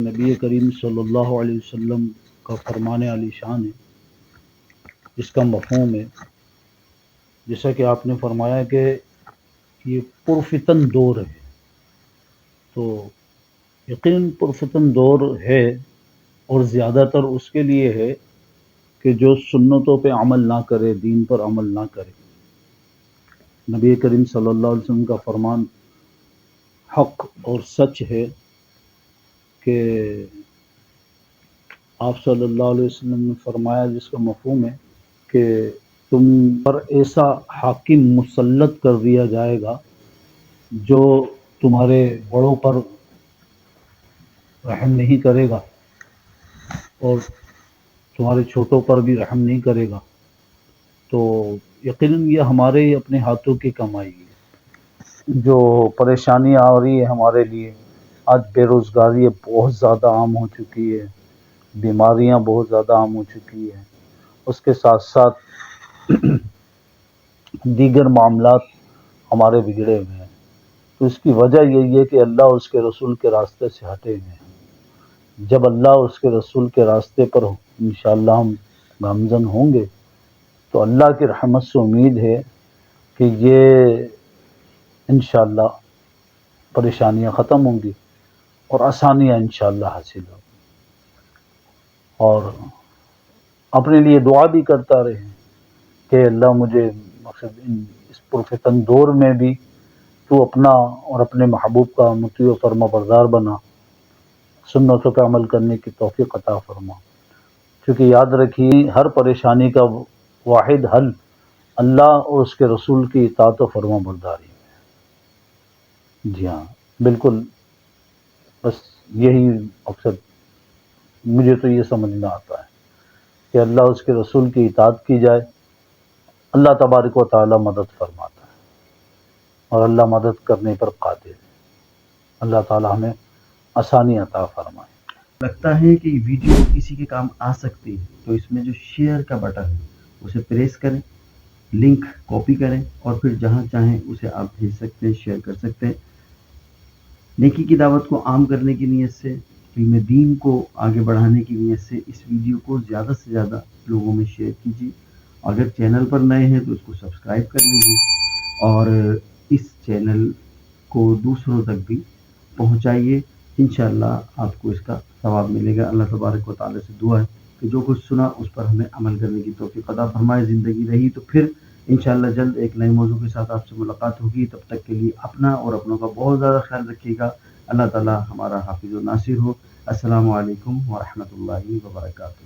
نبی کریم صلی اللہ علیہ وسلم کا فرمان علی شان ہے، اس کا مفہوم ہے جیسا کہ آپ نے فرمایا کہ یہ پرفتن دور ہے، تو یقین پرفتن دور ہے، اور زیادہ تر اس کے لیے ہے کہ جو سنتوں پہ عمل نہ کرے، دین پر عمل نہ کرے۔ نبی کریم صلی اللہ علیہ وسلم کا فرمان حق اور سچ ہے کہ آپ صلی اللہ علیہ وسلم نے فرمایا، جس کا مفہوم ہے کہ تم پر ایسا حاکم مسلط کر دیا جائے گا جو تمہارے بڑوں پر رحم نہیں کرے گا اور تمہارے چھوٹوں پر بھی رحم نہیں کرے گا۔ تو یقیناً یہ ہمارے ہی اپنے ہاتھوں کی کمائی ہے۔ جو پریشانیاں آ رہی ہے ہمارے لیے، آج بے روزگاری بہت زیادہ عام ہو چکی ہے، بیماریاں بہت زیادہ عام ہو چکی ہیں، اس کے ساتھ ساتھ دیگر معاملات ہمارے بگڑے ہوئے ہیں، تو اس کی وجہ یہی ہے کہ اللہ اس کے رسول کے راستے سے ہٹے ہوئے ہیں۔ جب اللہ اس کے رسول کے راستے پر انشاءاللہ ہم گامزن ہوں گے تو اللہ کی رحمت سے امید ہے کہ یہ انشاءاللہ پریشانیاں ختم ہوں گی اور آسانیاں انشاءاللہ حاصل ہوں، اور اپنے لیے دعا بھی کرتا رہے کہ اللہ مجھے مقصد اس پرفتن دور میں بھی تو اپنا اور اپنے محبوب کا مطیع و فرما بردار بنا، سنتوں پہ عمل کرنے کی توفیق عطا فرما، کیونکہ یاد رکھیے ہر پریشانی کا واحد حل اللہ اور اس کے رسول کی اطاعت و فرما برداری ہے۔ جی ہاں، بالکل، بس یہی مقصد مجھے تو یہ سمجھ میں آتا ہے کہ اللہ اس کے رسول کی اطاعت کی جائے، اللہ تبارک و تعالی مدد فرماتا ہے، اور اللہ مدد کرنے پر قادر ہے۔ اللہ تعالی ہمیں آسانی عطا فرمائے۔ لگتا ہے کہ یہ ویڈیو کسی کے کام آ سکتی ہے تو اس میں جو شیئر کا بٹن ہے اسے پریس کریں، لنک کاپی کریں، اور پھر جہاں چاہیں اسے آپ بھیج سکتے ہیں، شیئر کر سکتے ہیں۔ نیکی کی دعوت کو عام کرنے کی نیت سے، علم دین کو آگے بڑھانے کی نیت سے اس ویڈیو کو زیادہ سے زیادہ لوگوں میں شیئر کیجیے۔ اگر چینل پر نئے ہیں تو اس کو سبسکرائب کر لیجیے، اور اس چینل کو دوسروں تک بھی پہنچائیے۔ انشاءاللہ آپ کو اس کا ثواب ملے گا۔ اللہ تبارک و تعالی سے دعا ہے کہ جو کچھ سنا اس پر ہمیں عمل کرنے کی توفیق عطا فرمائے۔ زندگی رہی تو پھر انشاءاللہ جلد ایک نئے موضوع کے ساتھ آپ سے ملاقات ہوگی۔ تب تک کے لیے اپنا اور اپنوں کا بہت زیادہ خیال رکھیے گا۔ اللہ تعالی ہمارا حافظ و ناصر ہو۔ السلام علیکم ورحمۃ اللہ وبرکاتہ۔